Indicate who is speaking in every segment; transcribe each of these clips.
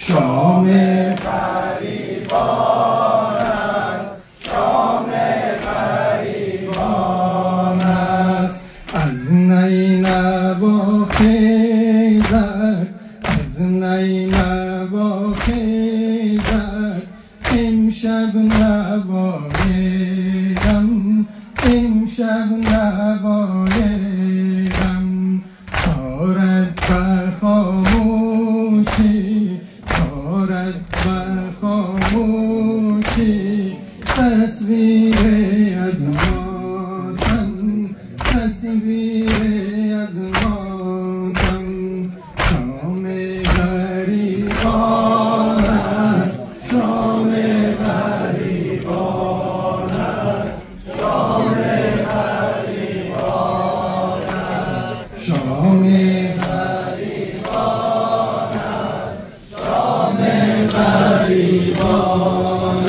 Speaker 1: شام غریبان است، شام غریبان است. از نینوا خیزد، از نینوا خیزد، امشب نوایدم، امشب نوایدم. دارد به خاموشی، دارد به خاموشی، تصویر از ماتم، تصویر از ماتم. شام غریبان است، شام غریبان است، شام غریبان است. شام غریبان است، شام غریبان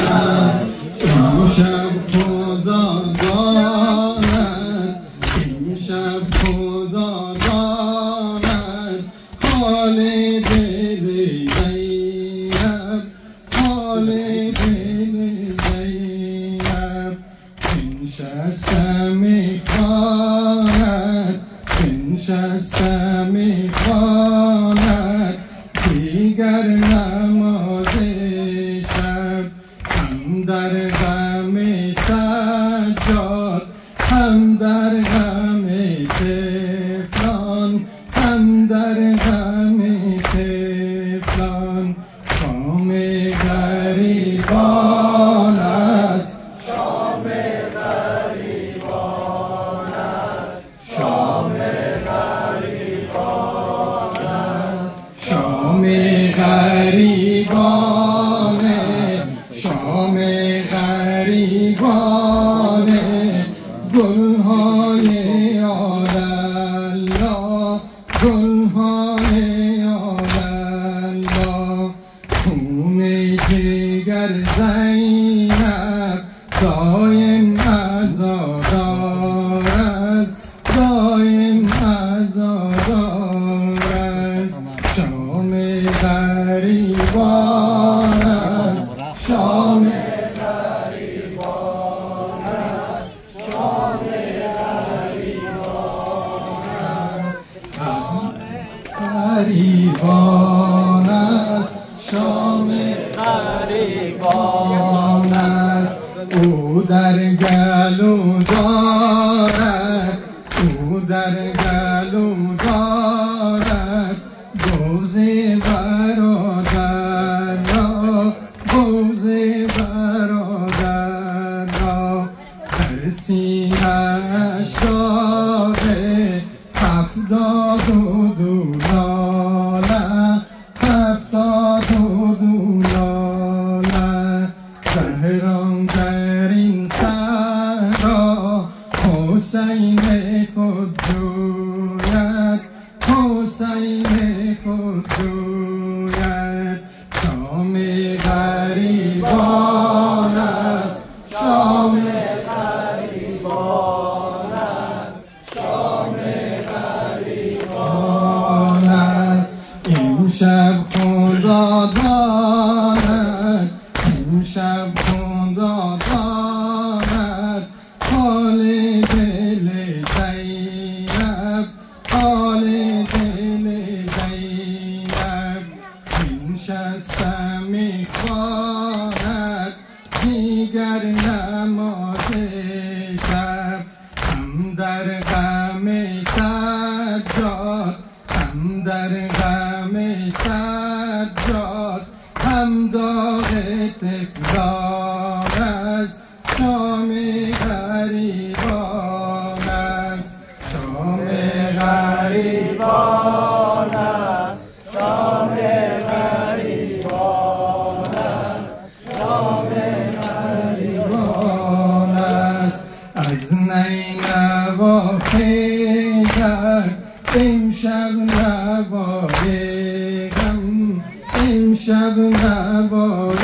Speaker 1: است. امشب خدا داند، امشب خدا داند، حال دل زینب، حال دل زینب. بنشسته میخواند، بنشسته میخواند، دیگر نماز شب. هم در غم سجاد، هم در غم طفلان، هم در غم طفلان. شام غریبان است، شام غریبان است، شام غریبان است. شام غریبانه، شام غریبانه. گلهای آلالا، گلهای آلالا. خون جگر زینب دایم عزادار است، دایم عزادار است. شام غریبان است، شام غریبان است، شام غریبان است. از غریبان است، شام غریبان است. او در گلو دارد، او در گلو دارد، گوز برادر را، گوز برادر را. در سینه‌اش داره 72 لاله، 72 لاله. زهران در این صحرا حسین خود جوید، حسین خود جوید. شام غریبان است، شام غریبان است، شام غریبان است. امشب خدا داند، امشب خدا داند، حال دل زینب، حال دل زینب. بنشسته میخواند، دیگر نماز شب. هم در غم سجاد، هم در غم سجاد، هم داغ طفلان است. شام غریبان است، شام غریبان است، شام غریبان است، شام غریبان است. از نینوا خیزد، امشب نوایدم، امشب نوایدم.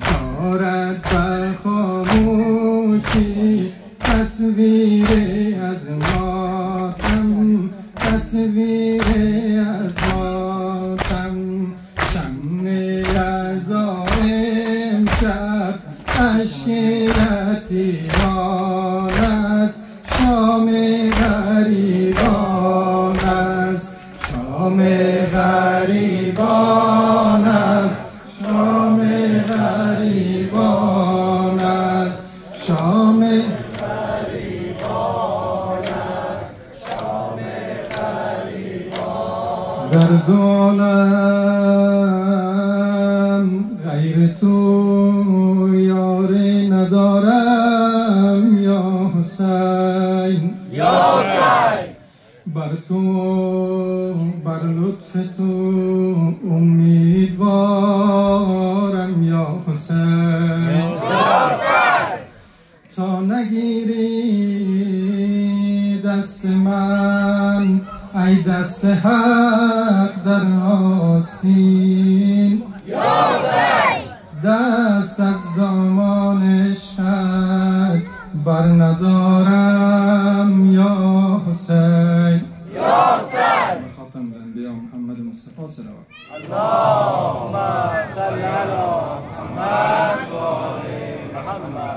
Speaker 1: دارد به خاموشی، تصویر از ماتم، تصویر از ماتم. غریبان است، شام غریبان است، شام در دولم غیر تو یاری ندارم یا حسین، بر تو بر لطف تو امیدوارم یا حسین، تا نگیری دست من ای دست حق در آستین، دست از دامان شک بر ندارم یا حسین. خاتم الانبیاء محمد مصطفی صلوات
Speaker 2: اللهم صل علی محمد و آل محمد.